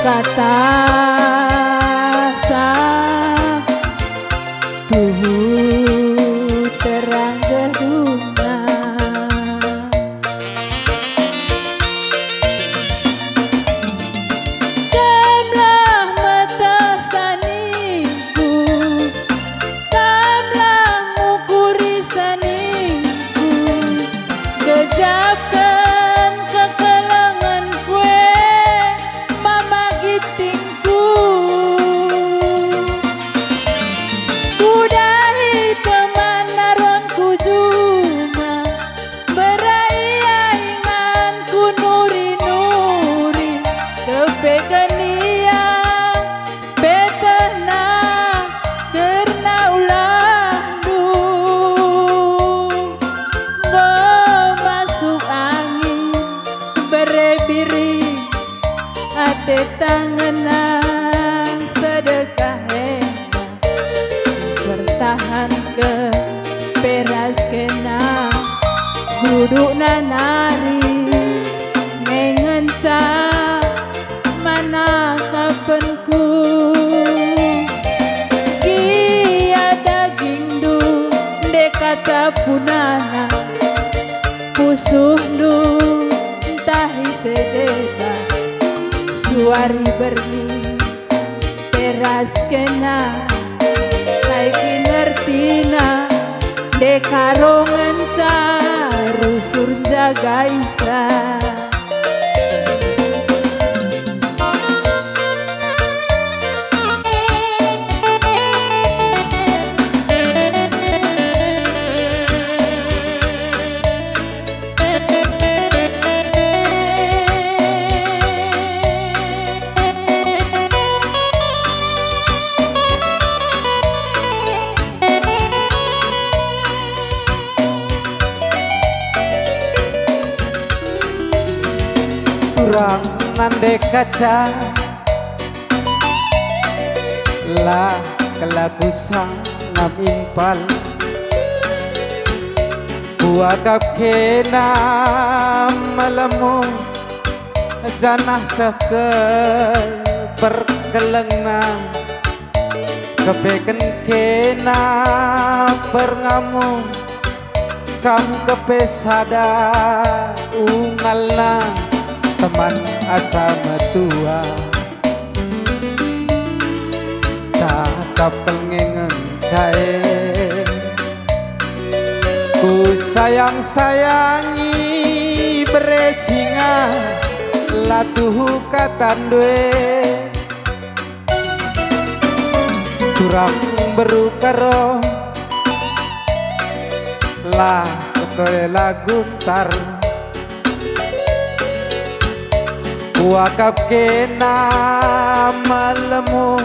kata sa tuhu terang gedungna kamlah mata saningku kamlah mukuri saningku gejapkan kekelangan kue mama gitingku kudahi teman naronku juma beraya inganku nuri-nuri kepekania petahna kerna ulah du masuk angin berebiri ate tanganna sedekah enak bertahan ke peras kena dudukna nari mengenca mana kapanku kia daging du dekata punana pusuh du tahi sedeta suari berni peras kena laiki ngertina dekarongan rusur jaga isa kurang nande kaca lah kelaku sang ngamimpal buakap kena malamu janah sekel perkelengna kepeken kena perngamu kam kepesada ungalna teman asa metua cakap pengengen cae ku sayang-sayangi beresinga latuhu katandwe curang berukaro lah ketole laguntar wakap kena malemu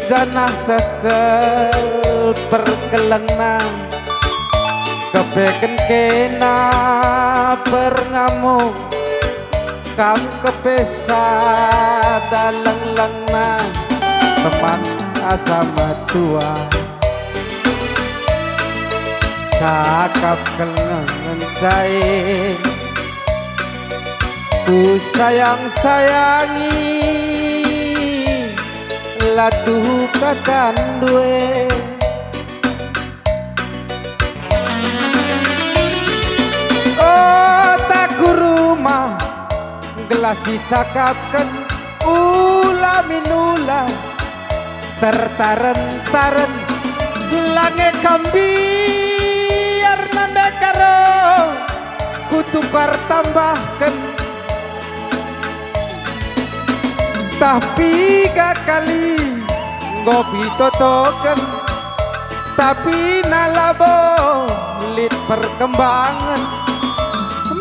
janah sekel perkelengna kepeken kena perngamu kam kepesa daleng-lengna teman asa matua cakap kelengen cae ku sayang-sayangi latuh kakandue oh tak rumah gelasi cakapkan ulah minula tertaren-taren lange kambiar nanda karo kutukar tambahkan tapi kali ngopi totokan tapi nalabo lit perkembangan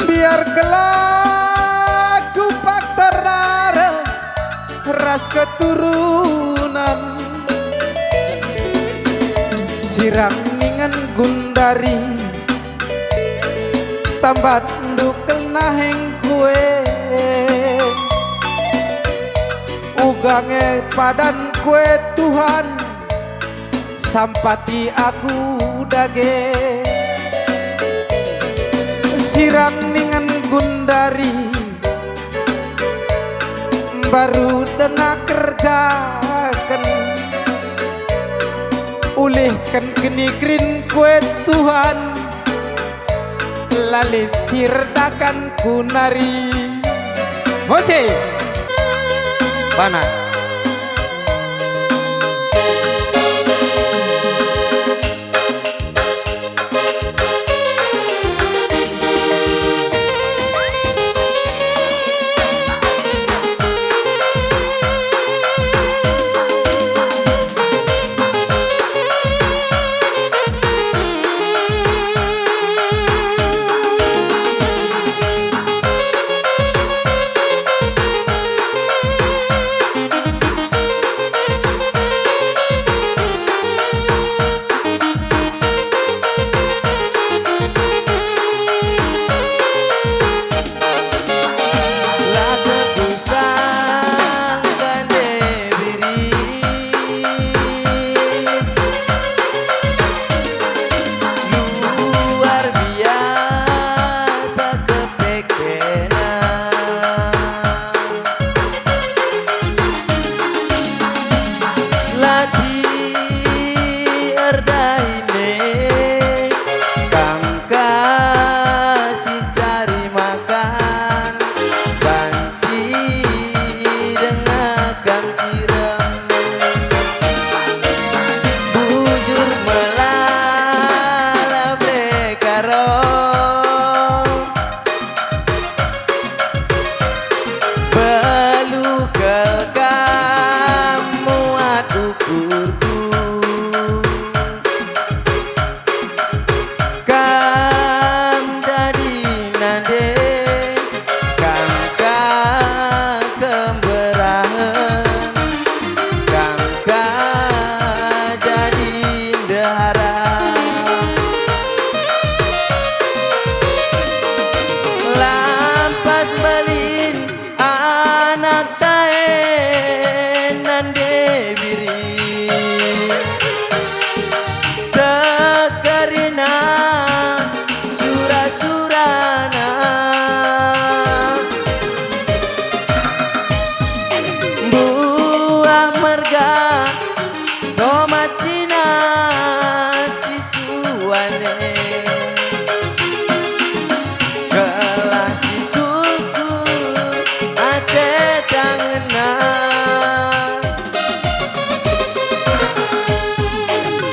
biar kelaku faktor ras keturunan sirang ningan gundari tambat ndukel naheng kue ugange padan kue Tuhan sampati aku dage sirang ningan gundari baru dengar kerjakan ulihkan geni green kue Tuhan lalit sirdakan kunari Hose mana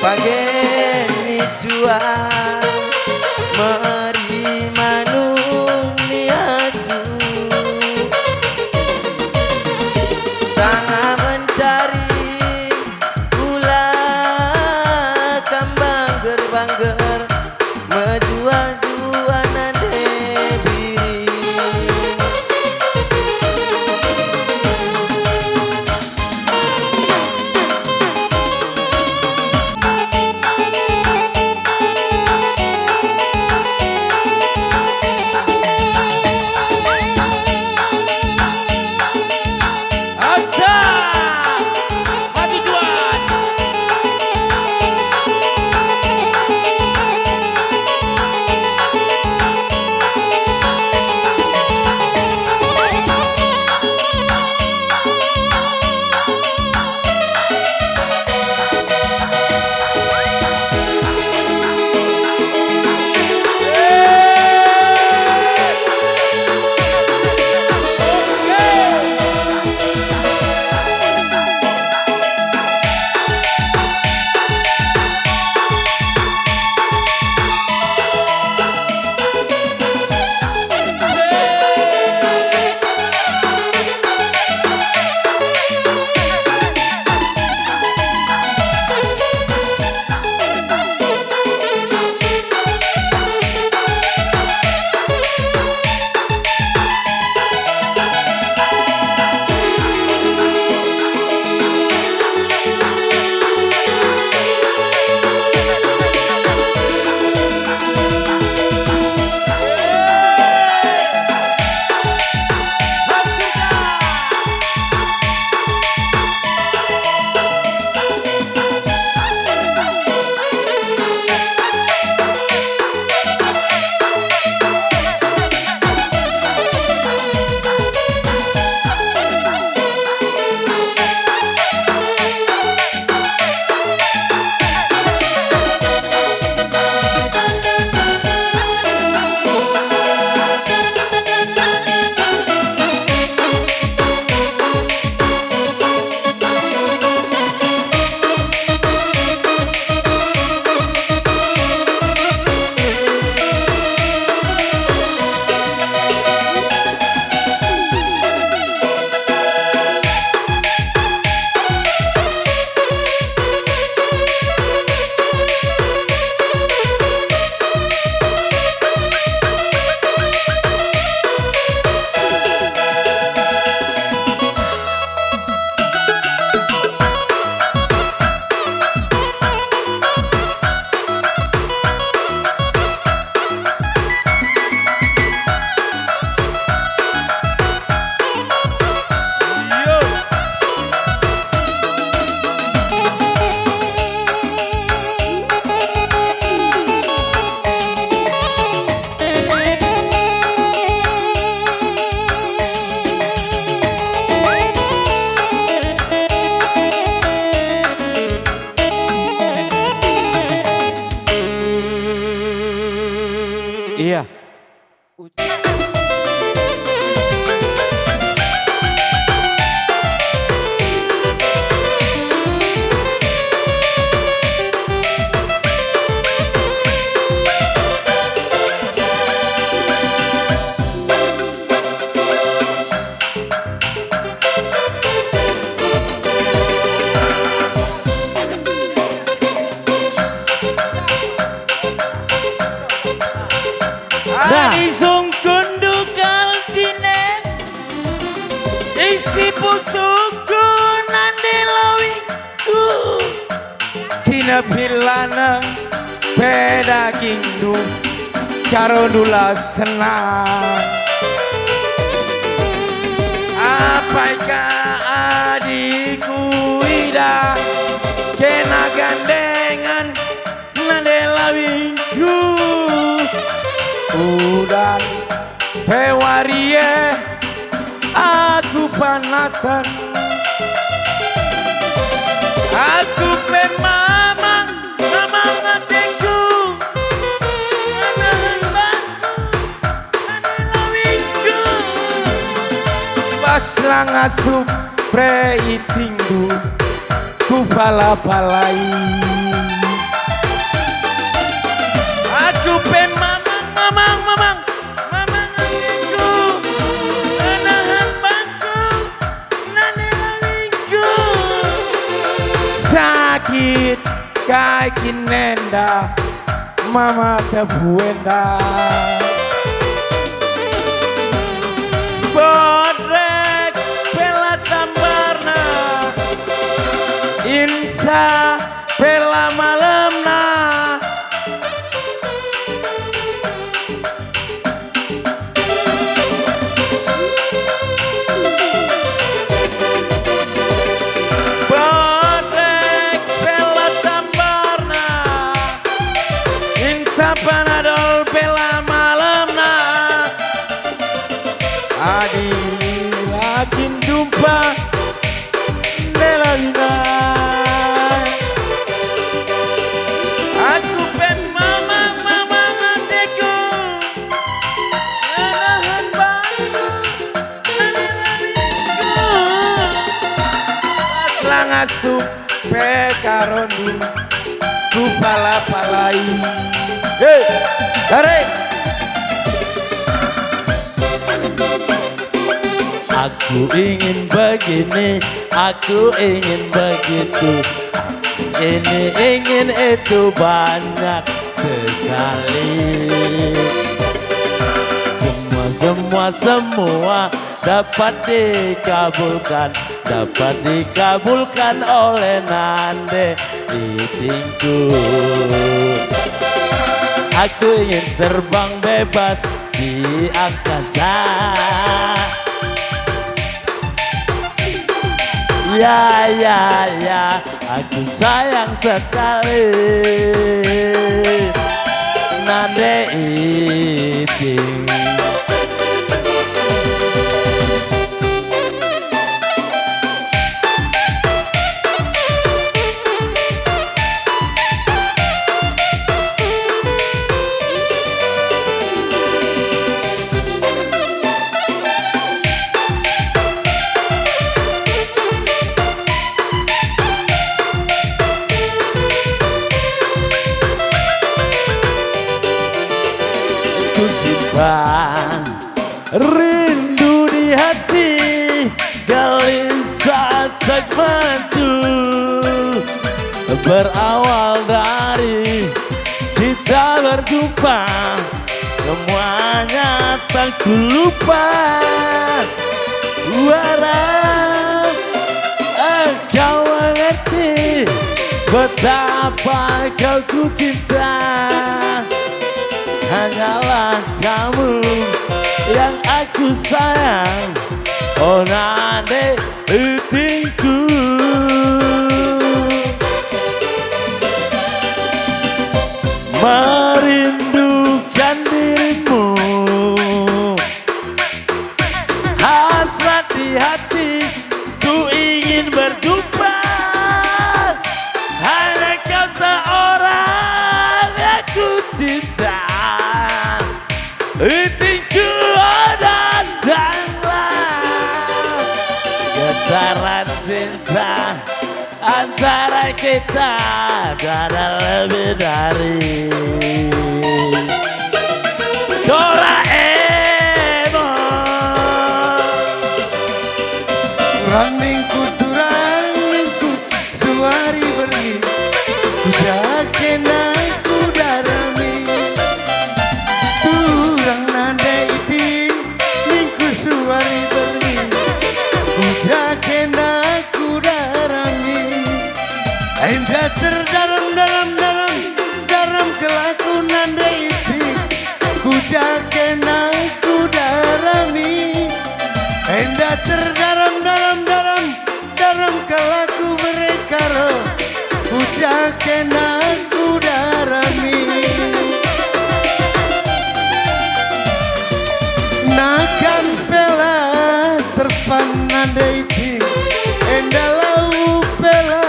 Pageni sua meri manung niasu sangat mencari isi pusuku nande lawiku sinepilana beda kindu karo dula senang apaika adikku ida kena gandengan nande lawiku udan pewarie aku panasan aku memang hatiku menahan batu nane lawiku pas langasup preitinggu ku pala-palai aku memang hatiku menahan batu nane lawiku sakit kaki nenda mama tebuenda bodrek bela tambarna insa bela malamna bodrek bela tambarna insa panadol bela malamna adi lakin jumpa Nelalina aku pen mama hatiku menahan batu nane lawiku pas langasup pekarondu ku pala-palai hei tarik. Aku ingin begini, aku ingin begitu, ini ingin itu banyak sekali. Semua dapat dikabulkan oleh nande itingku. Aku ingin terbang bebas di angkasa. Ya, aku sayang sekali nande iting. Ku simpan rindu di hati, gelisah tak mantul. Berawal dari kita berjumpa, semuanya tak ku lupa. Harap engkau mengerti betapa kau ku cinta. Hanyalah kamu yang aku sayang, oh nande itingku. Merindukan dirimu, hasrat di hati ku ingin berjumpa. Hanya kau seorang yang ku cinta. Itingku datanglah, getaran cinta antara kita tiada lebih dari Doraemon. Ranningku suari pergi, kena ku darami. Turang nanda iti, ningku suari pergi, Endah terdaram dalam kalaku mereka roh ucaken aku darami nakan pela terpanan deiti endah lau pela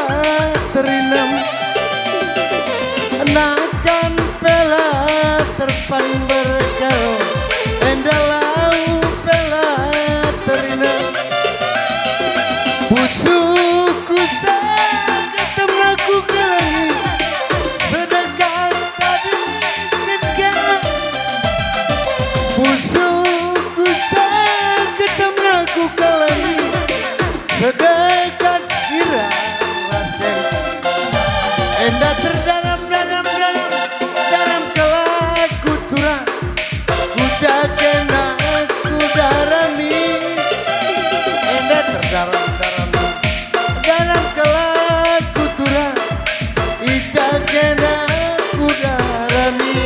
terinam nakan pela terpan berkaro endah lau pela terinam busuku seketemnaku kelangi sedekah tadi ketika busuku seketemnaku kelangi sedekah kira lasen endah terdaram dalam kelaku turang ucaken aku darami endah terdaram dalam kelaku turang ucaken aku darami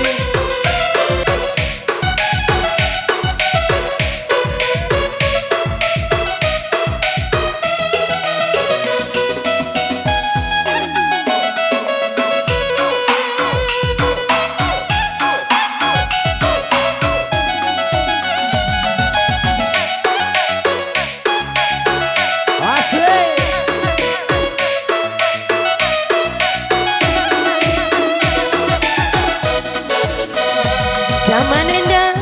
Zaman endah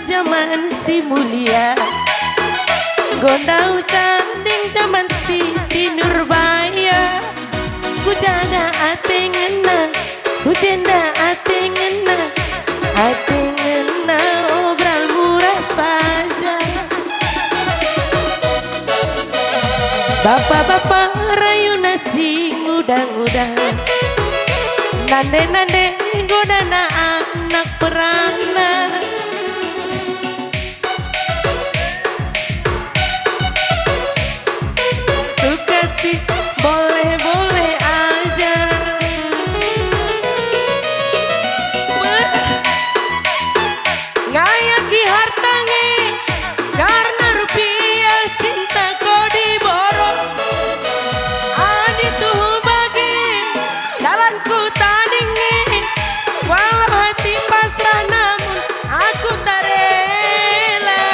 zaman si mulia Gondau tanding zaman si Nurbaya Ku jada ate ngena Ku jenda ate ngena obral murah saja Bapak-bapak rayu nasi ngudang-ngudang Nande godana anak perana Suka sih boleh-boleh aja Ngayaki hartangi karena rupiah cinta kau diborong Adi tuh bagi jalanku tandingi Walau hati pasrah namun aku tak rela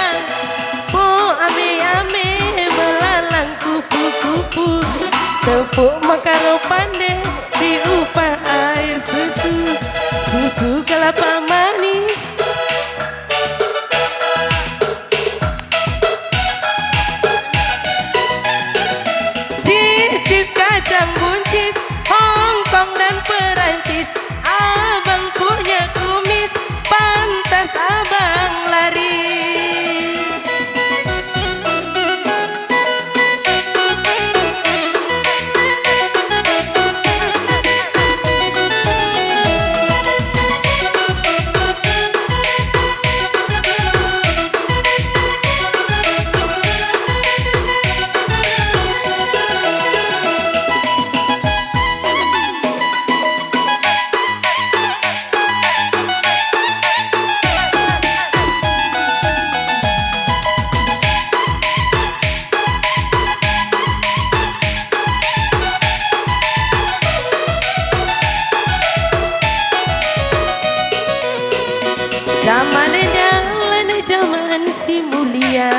Oh ame-ame belalang kupu-kupu Tepuk makaro pandai diupah air susu kelapa manis Cis kacang buncis Hongkong dan Perancis Abang punya kumis pantas abang lari zaman si mulia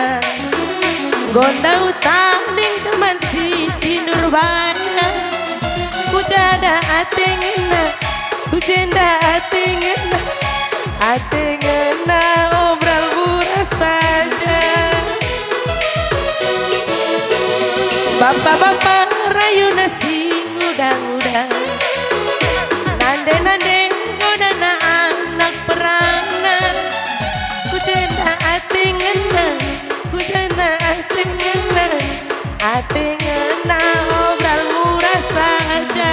Gondau tanding zaman si Nurbaya Ku jada ate ngena Ku jenda ate ngena obral murah saja Bapak-bapak rayu nasi ngudang-ngudang Nande godana anak perana Ku jenda ate ngena obral murah saja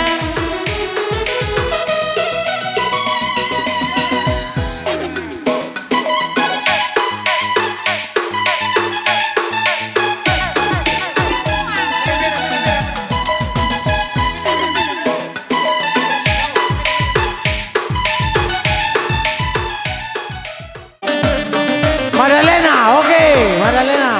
Madalena, oke, Madalena.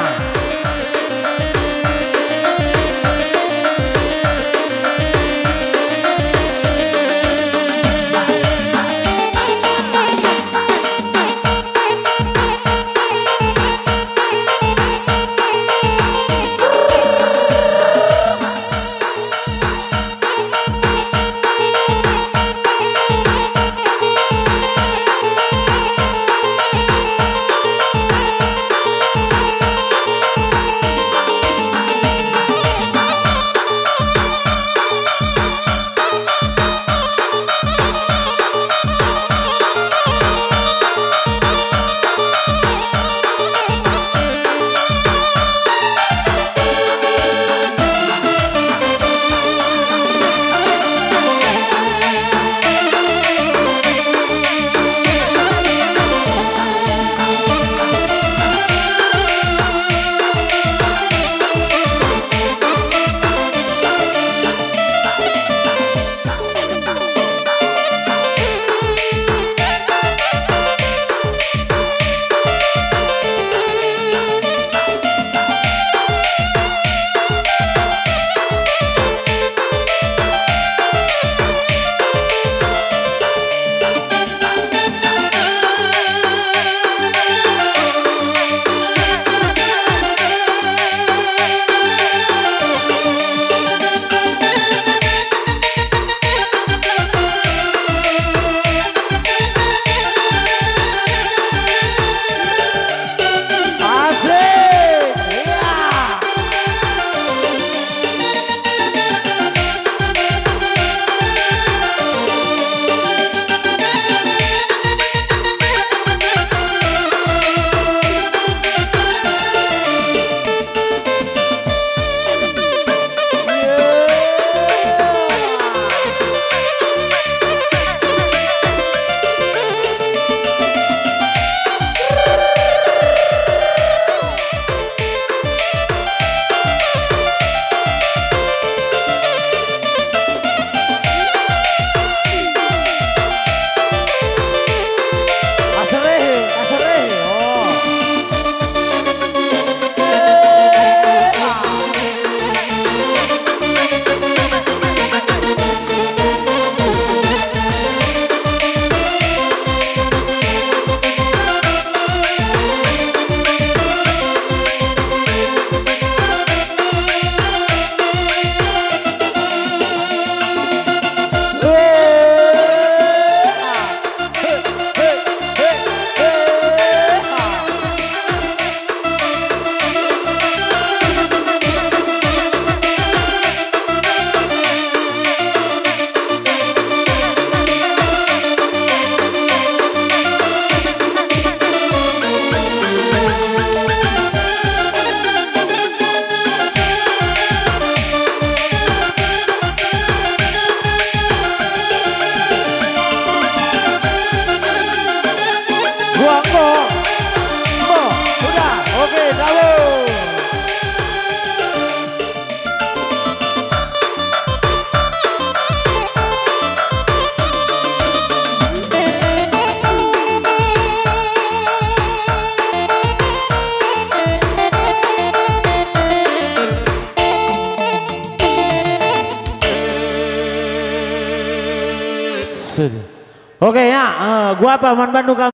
Oke ya, gua Paman Bandung kamu.